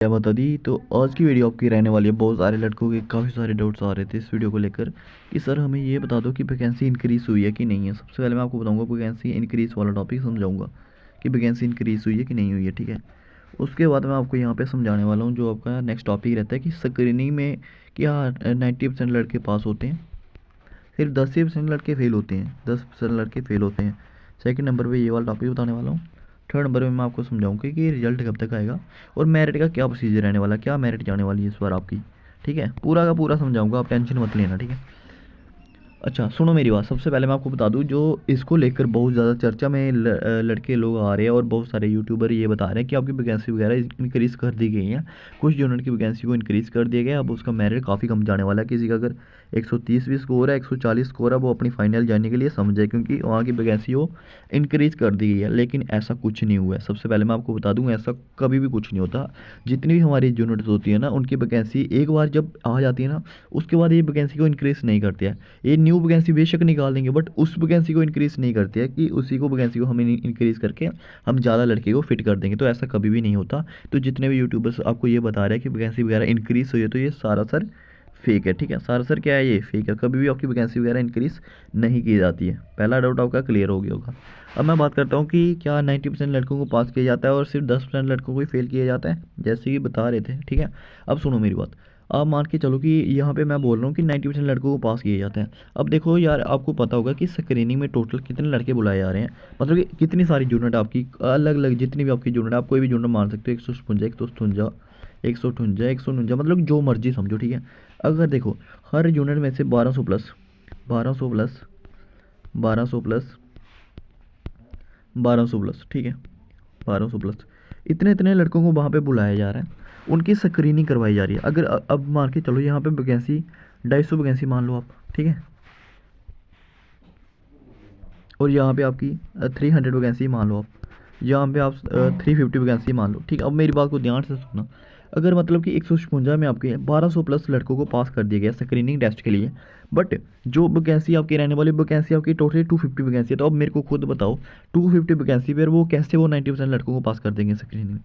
क्या बता दी। तो आज की वीडियो आपकी रहने वाली है, बहुत सारे लड़कों के काफ़ी सारे डाउट्स आ रहे थे इस वीडियो को लेकर कि सर हमें ये बता दो कि वैकेंसी इंक्रीज़ हुई है कि नहीं है। सबसे पहले मैं आपको बताऊंगा वैकेंसी इंक्रीज़ वाला टॉपिक समझाऊंगा कि वैकेंसी इंक्रीज़ हुई है कि नहीं हुई है, ठीक है। उसके बाद मैं आपको यहाँ पे समझाने वाला हूँ जो आपका नेक्स्ट टॉपिक रहता है कि स्क्रीनिंग में क्या 90% लड़के पास होते हैं, सिर्फ 10% लड़के फेल होते हैं, 10% लड़के फेल होते हैं। सेकंड नंबर पे ये वाला टॉपिक बताने वाला हूँ। थर्ड नंबर पे मैं आपको समझाऊंगा कि रिजल्ट कब तक आएगा और मेरिट का क्या प्रोसीजर रहने वाला है, क्या मेरिट जाने वाली है इस बार आपकी, ठीक है। पूरा का पूरा समझाऊंगा, आप टेंशन मत लेना, ठीक है। अच्छा सुनो मेरी बात, सबसे पहले मैं आपको बता दूं जो इसको लेकर बहुत ज़्यादा चर्चा में लड़के लोग आ रहे हैं और बहुत सारे यूट्यूबर ये बता रहे हैं कि आपकी वैकेंसी वगैरह इंक्रीज़ कर दी गई है। कुछ यूनिट की वैकेंसी को इंक्रीज़ कर दिया गया, अब उसका मेरिट काफ़ी कम जाने वाला है। किसी का अगर 130 भी स्कोर है, 140 स्कोर है, वो अपनी फाइनल जाने के लिए समझे क्योंकि वहाँ की वैकेंसी वो इंक्रीज़ कर दी गई है। लेकिन ऐसा कुछ नहीं हुआ है। सबसे पहले मैं आपको बता दूँ ऐसा कभी भी कुछ नहीं होता। जितनी भी हमारी यूनिट्स होती है ना, उनकी वैकेंसी एक बार जब आ जाती है ना, उसके बाद ये वैकेंसी को इंक्रीज़ नहीं करती है। ये न्यू वैकेंसी बेशक निकाल देंगे बट उस वैकेंसी को इंक्रीज़ नहीं करती है कि उसी को वैकेंसी को हमें इंक्रीज़ करके हम ज़्यादा लड़के को फिट कर देंगे, तो ऐसा कभी भी नहीं होता। तो जितने भी यूट्यूबर्स आपको ये बता रहे हैं कि वैकेंसी वगैरह इंक्रीज़ हुई है, तो ये सारा सर फेक है, ठीक है। सारा सर क्या है, ये फेक है। कभी भी आपकी वैकेंसी वगैरह इंक्रीज़ नहीं की जाती है। पहला डाउट आपका क्लियर हो गया होगा। अब मैं बात करता हूँ कि क्या 90% लड़कों को पास किया जाता है और सिर्फ 10% लड़कों को ही फेल किया जाता है, जैसे कि बता रहे थे, ठीक है। अब सुनो मेरी बात। आप मान के चलो कि यहाँ पे मैं बोल रहा हूँ कि 90% लड़कों को पास किया जाता है। अब देखो यार, आपको पता होगा कि स्क्रीनिंग में टोटल कितने लड़के बुलाए जा रहे हैं, मतलब कि कितनी सारी यूनिट आपकी अलग अलग, जितनी भी आपकी यूनिट, आप कोई भी यूनिट मान सकते हो, 156, 157, 158, 159, मतलब जो मर्जी समझो, ठीक है। अगर देखो हर यूनिट में से 1200 प्लस, 1200 प्लस, 1200 प्लस, 1200 प्लस, ठीक है, 1200 प्लस, इतने इतने लड़कों को वहाँ पे बुलाया जा रहा है, उनकी स्क्रीनिंग करवाई जा रही है। अगर अब मान के चलो यहाँ पे वैकेंसी 250 वैकेंसी मान लो आप, ठीक है, और यहाँ पे आपकी 300 वैकेंसी मान लो आप, यहाँ पे आप 350 वैकेंसी मान लो, ठीक है। अब मेरी बात को ध्यान से सुनना। अगर मतलब कि 156 में आपके 1200 प्लस लड़कों को पास कर दिया गया स्क्रीनिंग टेस्ट के लिए, बट जो वैकेंसी आपकी रहने वाली वैकेंसी आपकी टोटली 250 वैकेंसी है, तो अब मेरे को खुद बताओ 250 वैकेंसी पर वो कैसे वो 90% लड़कों को पास कर देंगे स्क्रीनिंग में।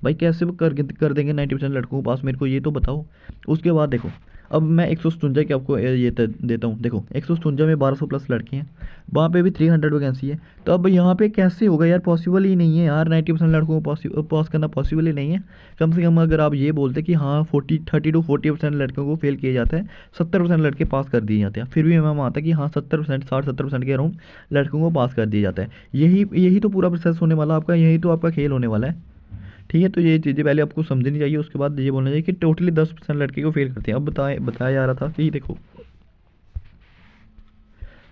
भाई कैसे वो कर देंगे 90% लड़कों को पास, मेरे को ये तो बताओ। उसके बाद देखो, अब मैं 157 की आपको ये देता हूँ। देखो 157 में 1200 प्लस लड़के हैं, वहाँ पे भी 300 वैकेंसी है, तो अब यहाँ पे कैसे होगा यार, पॉसिबल ही नहीं है यार। 90% लड़कों को पास करना पॉसिबल ही नहीं है। कम से कम अगर आप ये बोलते कि हाँ 30 to 40% लड़कों को फेल किया जाता है, 70% लड़के पास कर दिए जाते हैं, फिर भी मैं मानता कि हाँ 70%, 60-70% के अराउंड लड़कों को पास कर दिया जाता है। यही यही तो पूरा प्रोसेस होने वाला आपका, यही तो आपका खेल होने वाला है, ठीक है। तो ये चीज़ें पहले आपको समझनी चाहिए। उसके बाद ये बोलना चाहिए कि टोटली 10% लड़के को फेल करते हैं। अब बताया जा रहा था कि देखो,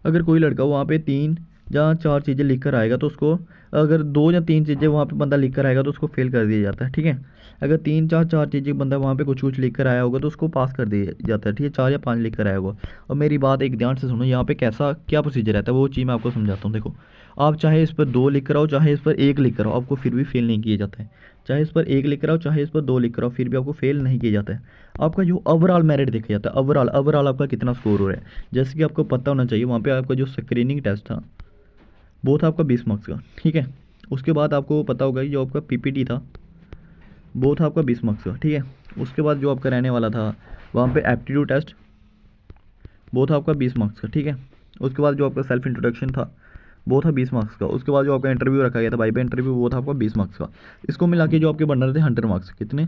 अगर कोई लड़का वहाँ पे 3 या 4 चीज़ें लिख कर आएगा तो उसको, अगर 2 या 3 चीज़ें वहाँ पे बंदा लिख कर आएगा तो उसको फेल कर दिया जाता है, ठीक है। अगर 3 4 चीज़ें बंदा वहाँ पे कुछ कुछ लिख कर आया होगा तो उसको पास कर दिया जाता है, ठीक है। 4 या 5 लिख कर आया होगा। और मेरी बात एक ध्यान से सुनो, यहाँ पे कैसा क्या प्रोसीजर रहता है वो चीज़ मैं आपको समझाता हूँ। देखो, आप चाहे इस पर 2 लिख कर आओ, चाहे इस पर 1 लिख कर आओ, आपको फिर भी फेल नहीं किया जाता है। चाहे इस पर 1 लिख कर आओ, चाहे इस पर 2 लिख कर आओ, फिर भी आपको फेल नहीं किया जाता है। आपका जो ओवरऑल मेरिट देखा जाता है, ओवरऑल ओवरऑल आपका कितना स्कोर हो रहा है, जैसे कि आपको पता होना चाहिए। वहाँ पे आपका जो स्क्रीनिंग टेस्ट था वो था आपका 20 मार्क्स का, ठीक है। उसके बाद आपको पता होगा कि जो आपका पीपीटी था वो था आपका 20 मार्क्स का, ठीक है। उसके बाद जो आपका रहने वाला था वहाँ पे एप्टीट्यूड टेस्ट, वो था आपका 20 मार्क्स का, ठीक है। उसके बाद जो आपका सेल्फ इंट्रोडक्शन था वो था 20 मार्क्स का। उसके बाद जो आपका इंटरव्यू रखा गया था, वाइवा इंटरव्यू, वो था आपका 20 मार्क्स का। इसको मिला के जो आपके बन रहे थे 100 मार्क्स, कितने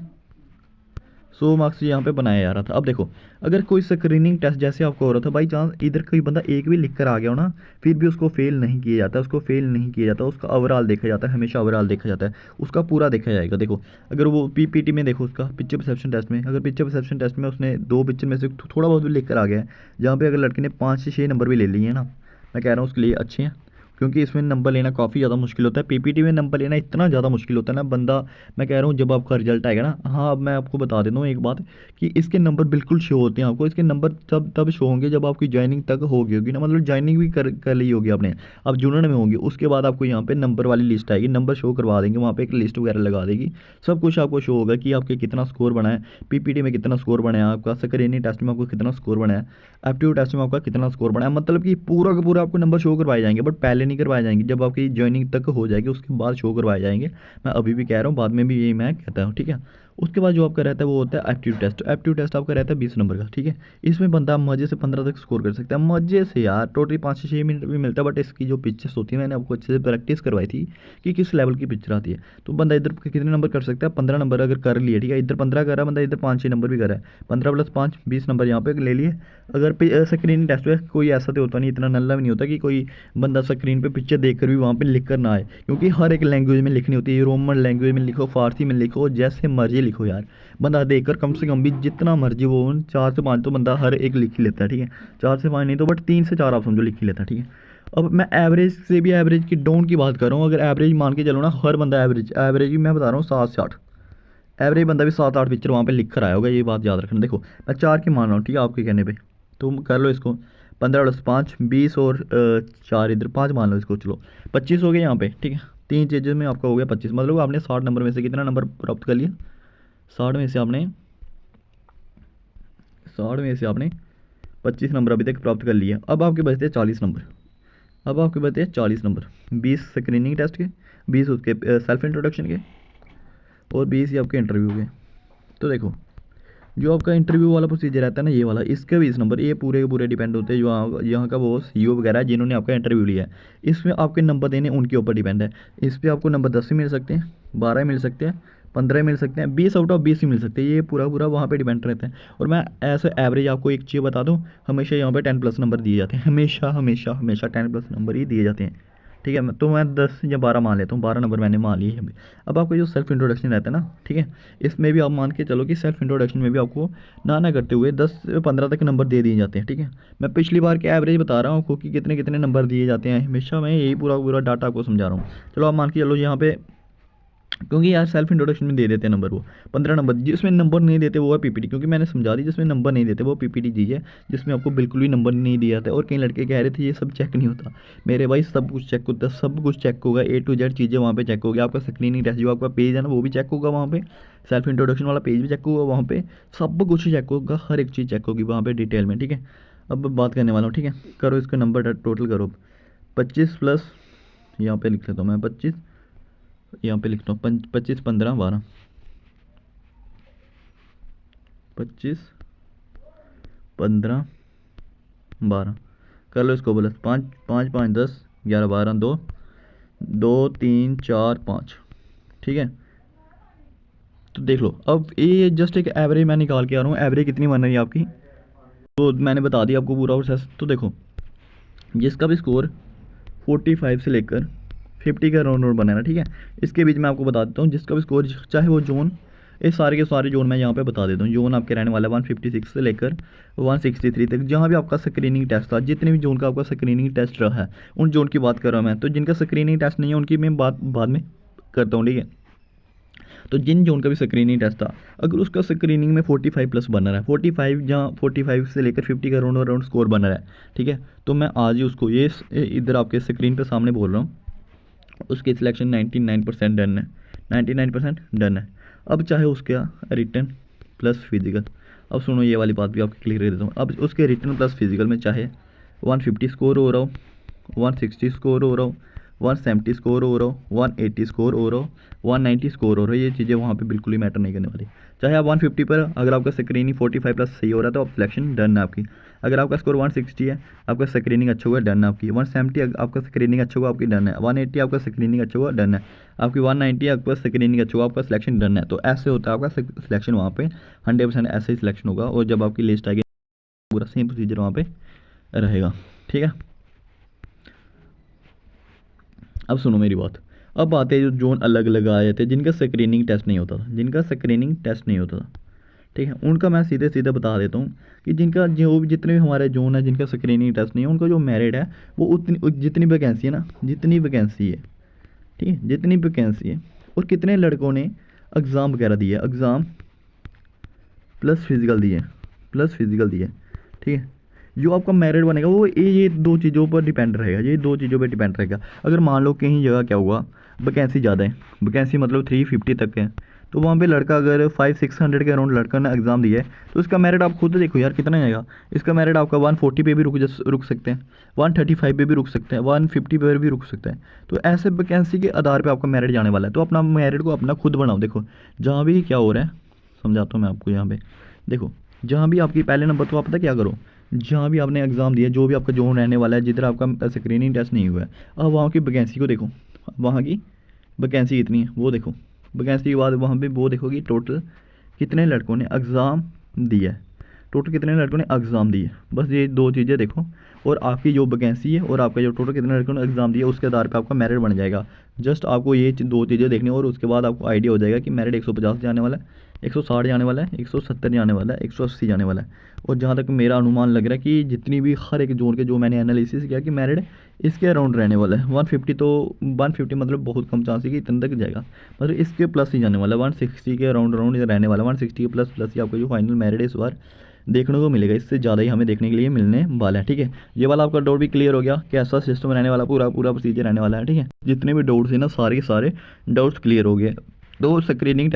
100 मार्क्स यहाँ पे बनाया जा रहा था। अब देखो, अगर कोई स्क्रीनिंग टेस्ट जैसे आपको हो रहा था, बाई चांस इधर कोई बंदा एक भी लिख कर आ गया हो ना, फिर भी उसको फेल नहीं किया जाता, उसको फेल नहीं किया जाता, उसका ओवरऑल देखा जाता है, हमेशा ओवरऑल देखा जाता है, उसका पूरा देखा जाएगा। देखो, अगर वो पीपीटी में देखो, उसका पिक्चर परसेप्शन टेस्ट में, अगर पिक्चर परसेप्शन टेस्ट में उसने 2 पिक्चर में से थोड़ा बहुत भी लिख कर आ गया है, जहाँ पे अगर लड़के ने 5 से 6 नंबर भी ले लिए हैं ना, मैं कह रहा हूँ उसके लिए अच्छे हैं, क्योंकि इसमें नंबर लेना काफ़ी ज़्यादा मुश्किल होता है। पीपीटी में नंबर लेना इतना ज़्यादा मुश्किल होता है ना बंदा, मैं कह रहा हूँ जब आपका रिजल्ट आएगा ना, हाँ अब मैं आपको बता देता हूँ एक बात कि इसके नंबर बिल्कुल शो होते हैं आपको। इसके नंबर तब शो होंगे जब आपकी ज्वाइनिंग तक होगी ना, मतलब ज्वाइनिंग भी कर ली होगी आपने, अब जूनियर में होंगे, उसके बाद आपको यहाँ पे नंबर वाली लिस्ट आएगी, नंबर शो करवा देंगे, वहाँ पे एक लिस्ट वगैरह लगा देगी, सब कुछ आपको शो होगा कि आपके कितना स्कोर बना है, पीपीटी में कितना स्कोर बना है आपका, स्क्रीनिंग टेस्ट में आपको कितना स्कोर बना है, एप्टीट्यूड टेस्ट में आपका कितना स्कोर बना है। मतलब कि पूरा का पूरा आपको नंबर शो करवाए जाएंगे, बट पहले नहीं करवाए जाएंगे, जब आपकी ज्वाइनिंग तक हो जाएगी उसके बाद शो करवाए जाएंगे। मैं अभी भी कह रहा हूँ, बाद में भी यही मैं कहता हूँ, ठीक है। उसके बाद जो आपका रहता है वो होता है एप्टीट्यूड टेस्ट। एप्टीट्यूड टेस्ट आपका रहता है 20 नंबर का, ठीक है। इसमें बंदा मजे से 15 तक स्कोर कर सकता है, मजे से यार। टोटली 5 से 6 मिनट भी मिलता है, बट इसकी जो पिक्चर्स होती है मैंने आपको अच्छे से प्रैक्टिस करवाई थी कि किस लेवल की पिक्चर आती है। तो बंदा इधर कितने नंबर कर सकता है, 15 नंबर अगर कर लिए, ठीक है। इधर 15 कर रहा है बंदा, इधर 5-6 नंबर भी कर रहा है, 15 + 5 20 नंबर यहाँ पे ले लिए। अगर स्क्रीन टेस्ट में कोई ऐसा तो होता नहीं, इतना नल्ला भी नहीं होता कि कोई बंदा स्क्रीन पे पिक्चर देख कर भी वहाँ पे लिख कर ना आए, क्योंकि हर एक लैंग्वेज में लिखनी होती है। रोमन लैंग्वेज में लिखो, फारसी में लिखो, जैसे मर्जी लिखो यार। बंदा देख कर कम से कम भी जितना मर्जी वो 4 से 5 तो बंदा हर एक लिख ही लेता है, ठीक है। 4 से 5 नहीं तो बट 3 से 4 आप समझो लिख ही लेता है, ठीक है। अब मैं एवरेज से भी एवरेज की डाउन की बात कर रहा हूँ। अगर एवरेज मान के चलो ना, हर बंदा एवरेज भी मैं बता रहा हूँ 7 से 8, एवरेज बंदा भी 7-8 पिक्चर वहाँ पे लिख कर आया होगा, ये बात याद रखना। देखो मैं 4 की मान रहा हूँ, ठीक है, आपके कहने पे। तो कर लो इसको, 15 + 5 20 और 4 इधर 5 मान लो इसको, चलो 25 हो गए यहाँ पे, ठीक है। 3 चीज़ें में आपका हो गया 25। मतलब आपने 60 नंबर में से कितना नंबर प्राप्त कर लिया, 60 में से आपने 25 नंबर अभी तक प्राप्त कर लिया। अब आपके बचते हैं 40 नंबर। 20 स्क्रीनिंग टेस्ट के, 20 उसके सेल्फ इंट्रोडक्शन के, और 20 ही आपके इंटरव्यू के। तो देखो जो आपका इंटरव्यू वाला प्रोसीजर रहता है ना, ये वाला, इसके 20 नंबर ये पूरे के पूरे डिपेंड होते हैं जो यहाँ का वो CEO वगैरह जिन्होंने आपका इंटरव्यू लिया है। इसमें आपके नंबर देने उनके ऊपर डिपेंड है। इस पर आपको नंबर 10 ही मिल सकते हैं, 12 मिल सकते हैं, 15 मिल सकते हैं, 20 आउट ऑफ 20 ही मिल सकते हैं। ये पूरा वहाँ पे डिपेंड रहता है। और मैं ऐसे एवरेज आपको एक चीज़ बता दूँ, हमेशा यहाँ पे 10+ नंबर दिए जाते हैं, हमेशा 10+ नंबर ही दिए जाते हैं, ठीक है। तो मैं 10 या 12 मान लेता हूँ, 12 नंबर मैंने मान लिए अभी। अब आपका जो सेल्फ इंट्रोडक्शन रहता है ना, ठीक है, इसमें भी आप मान के चलो कि सेल्फ इंट्रोडक्शन में भी आपको ना करते हुए 10 से 15 तक नंबर दे दिए जाते हैं, ठीक है। मैं पिछली बार के एवरेज बता रहा हूँ आपको कि कितने कितने नंबर दिए जाते हैं, हमेशा मैं यही पूरा डाटा आपको समझा रहा हूँ। चलो आप मान के चलो यहाँ पे, क्योंकि यार सेल्फ इंट्रोडक्शन में दे देते हैं नंबर वो 15 नंबर, जिसमें नंबर नहीं देते वो है PPT, क्योंकि मैंने समझा दी, जिसमें नंबर नहीं देते वो PPT चीज़ है, जिसमें आपको बिल्कुल भी नंबर नहीं दिया जाता है। और कई लड़के कह रहे थे ये सब चेक नहीं होता, मेरे भाई सब कुछ चेक होता है, सब कुछ चेक होगा, A to Z चीज़ें वहाँ पे चेक होगी। आपका स्क्रीनिंग टेस्ट जो आपका पेज है ना वो भी चेक होगा वहाँ पे, सेल्फ इंट्रोडक्शन वाला पेज भी चेक होगा वहाँ पे, सब कुछ चेक होगा, हर एक चीज़ चेक होगी वहाँ पे डिटेल में, ठीक है। अब बात करने वाला हूँ, ठीक है। करो इसका नंबर टोटल करो, 25 प्लस यहाँ पे लिख लेता हूँ मैं 25, यहाँ पे लिखता हूँ 25 15 12, 25 15 12, कर लो इसको प्लस 5 5 5 10 11 12 2 2 3 4 5, ठीक है। तो देख लो अब ये जस्ट एक एवरेज मैं निकाल के आ रहा हूँ, एवरेज कितनी बन रही है आपकी, तो मैंने बता दिया आपको पूरा प्रोसेस। तो देखो जिसका भी स्कोर 45 से लेकर 50 का राउंड बना है ना, ठीक है, इसके बीच मैं आपको बता देता हूँ जिसका भी स्कोर, चाहे वो जोन, ये सारे के सारे जोन मैं यहाँ पे बता देता हूँ। जोन आपके रहने वाला है 156 से लेकर 163 तक, जहाँ भी आपका स्क्रीनिंग टेस्ट था, जितने भी जोन का आपका स्क्रीनिंग टेस्ट रहा है उन जोन की बात कर रहा हूँ मैं। तो जिनका स्क्रीनिंग टेस्ट नहीं है उनकी मैं बात बाद में करता हूँ, ठीक है। तो जिन जोन का भी स्क्रीनिंग टेस्ट था, अगर उसका स्क्रीनिंग में 45+ बन रहा है, 45 जहाँ 45 से लेकर 50 का राउंड स्कोर बन रहा है, ठीक है, तो मैं आज ही उसको ये इधर आपके स्क्रीन पे सामने बोल रहा हूँ, उसकी सिलेक्शन 99% डन है, 99% डन है। अब चाहे उसका रिटन प्लस फिजिकल, अब सुनो ये वाली बात भी आपको क्लियर कर देता हूँ। अब उसके रिटन प्लस फिजिकल में चाहे 150 स्कोर हो रहा हो, 160 स्कोर हो रहा हो, 170 स्कोर हो रहा हो, 180 स्कोर हो रहा हो, 190 स्कोर हो रहा है, ये चीज़ें वहाँ पे बिल्कुल ही मैटर नहीं करने वाली। चाहे आप 150 पर, अगर आपका स्क्रीनिंग 45+ सही हो रहा है तो आप सिलेक्शन डन है आपकी। अगर आपका स्कोर 160 है, आपका स्क्रीनिंग अच्छा हुआ, डन है आपकी। 170 आपका स्क्रीनिंग अच्छा हुआ, आपकी डन है। 180 आपका स्क्रीनिंग अच्छा हुआ, डन है आपकी। 190 आपका स्क्रीनिंग अच्छा हुआ, आपका सिलेक्शन डन है। तो ऐसे होता है आपका सिलेक्शन वहाँ पे 100% ऐसे ही सिलेक्शन होगा। और जब आपकी लिस्ट आएगी पूरा सेम प्रोसीजर वहाँ पे रहेगा, ठीक है। अब सुनो मेरी बात, अब आते हैं जो जोन अलग अलग आए थे जिनका स्क्रीनिंग टेस्ट नहीं होता था, ठीक है, उनका मैं सीधे सीधे बता देता हूँ कि जिनका जो भी जितने भी हमारे जोन है जिनका स्क्रीनिंग टेस्ट नहीं है, उनका जो मेरिट है वो उतनी जितनी वैकेंसी है ना, जितनी वैकेंसी है, ठीक है, जितनी वैकेंसी है और कितने लड़कों ने एग्ज़ाम वगैरह दिया, एग्ज़ाम प्लस फिजिकल दिए, ठीक है, जो आपका मेरिट बनेगा वो ये 2 चीज़ों पर डिपेंड रहेगा। अगर मान लो कहीं जगह क्या हुआ, वैकेंसी ज़्यादा है, वैकेंसी मतलब 350 तक है, तो वहाँ पे लड़का अगर 500-600 के अराउंड लड़का ने एग्ज़ाम दिया है तो इसका मेरिट आप खुद देखो यार कितना आएगा। इसका मेरिट आपका 140 पे भी रुक सकते हैं, 135 पे भी रुक सकते हैं, 150 पे भी रुक सकते हैं। तो ऐसे वैकेंसी के आधार पे आपका मेरिट जाने वाला है। तो अपना मेरिट को अपना खुद बनाओ। देखो जहाँ भी क्या हो रहा है, समझाता हूँ मैं आपको यहाँ पे। देखो, जहाँ भी आपकी पहले नंबर तो आप पता क्या करो, जहाँ भी आपने एग्ज़ाम दिया, जो भी आपका जोन रहने वाला है, जिधर आपका स्क्रीनिंग टेस्ट नहीं हुआ है, अब वहाँ की वैकेंसी को देखो, वहाँ की वैकेंसी कितनी है वो देखो। वैकेंसी के बाद वहाँ पे वो देखो कि टोटल कितने लड़कों ने एग्ज़ाम दिया है, टोटल कितने लड़कों ने एग्ज़ाम दिए, बस ये दो चीज़ें देखो। और आपकी जो वैकेंसी है और आपका जो टोटल कितने लड़कों ने एग्ज़ाम दिया, उसके आधार पे आपका मेरिट बन जाएगा। जस्ट आपको ये दो चीज़ें देखनी, और उसके बाद आपको आइडिया हो जाएगा कि मेरिट 150 जाने वाला है, 160 जाने वाला है, 170 जाने वाला है, 180 जाने वाला है। और जहाँ तक मेरा अनुमान लग रहा है कि जितनी भी हर एक जोन के जो मैंने एनालिसिस किया कि मेरिट इसके अराउंड रहने वाला है। 150 तो 150 मतलब बहुत कम चांस है कि इतने तक जाएगा, मतलब इसके प्लस ही जाने वाला है। 160 के अराउंड रहने वाला है। 160 के प्लस प्लस ही आपको जो फाइनल मेरिट है इस बार देखने को मिलेगा, इससे ज़्यादा ही हमें देखने के लिए मिलने वाला है। ठीक है, ये वाला आपका डाउट भी क्लियर हो गया, कैसा सिस्टम रहने वाला, पूरा पूरा प्रोसीजर रहने वाला है। ठीक है, जितने भी डाउट्स हैं ना, सारे के सारे डाउट्स क्लियर हो गए। तो स्क्रीनिंग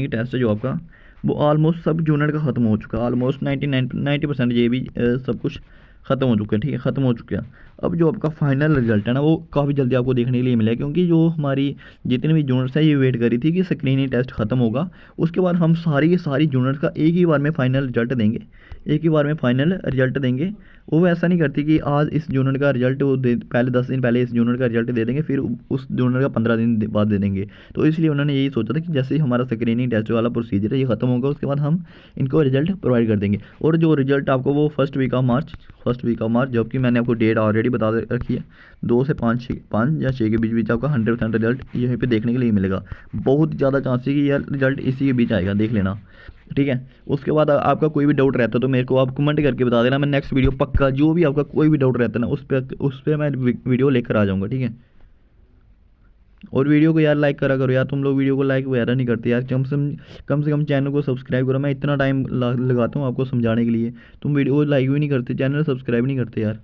टेस्ट जो आपका वो ऑलमोस्ट सब यूनिट का ख़त्म हो चुका है। ऑलमोस्ट 90% ये भी सब कुछ ख़त्म हो चुका है। ठीक है, ख़त्म हो चुका है। अब जो आपका फाइनल रिजल्ट है ना, वो काफ़ी जल्दी आपको देखने के लिए मिलेगा, क्योंकि जो हमारी जितनी भी यूनिट्स है ये वेट करी थी कि स्क्रीनिंग टेस्ट ख़त्म होगा, उसके बाद हम सारी की सारी यूनिट्स का एक ही बार में फाइनल रिजल्ट देंगे, एक ही बार में फाइनल रिजल्ट देंगे। वो ऐसा नहीं करती कि आज इस यूनिट का रिजल्ट वो पहले 10 दिन पहले इस यूनिट का रिजल्ट दे देंगे, फिर उस यूनिट का 15 दिन बाद दे देंगे। तो इसलिए उन्होंने यही सोचा था कि जैसे ही हमारा स्क्रीनिंग टेस्ट वाला प्रोसीजर है ये ख़त्म होगा, उसके बाद हम इनको रिजल्ट प्रोवाइड कर देंगे। और जो रिजल्ट आपको वो फर्स्ट वीक ऑफ मार्च, जबकि मैंने आपको डेट ऑलरेडी बता रखी है, 2 से 5 या 6 के बीच आपका 100% रिजल्ट यहीं पे देखने के लिए मिलेगा। बहुत ज़्यादा चांस है कि यह रिजल्ट इसी के बीच आएगा, देख लेना। ठीक है, उसके बाद आपका कोई भी डाउट रहता है तो मेरे को आप कमेंट करके बता देना, मैं नेक्स्ट वीडियो पक्का, जो भी आपका कोई भी डाउट रहता है ना, उस पर मैं वीडियो लेकर आ जाऊँगा। ठीक है, और वीडियो को यार लाइक करा करो यार, तुम लोग वीडियो को लाइक वगैरह नहीं करते यार। कम से कम चैनल को सब्सक्राइब करो, मैं इतना टाइम लगाता हूँ आपको समझाने के लिए, तुम वीडियो को लाइक भी नहीं करते, चैनल सब्सक्राइब नहीं करते यार।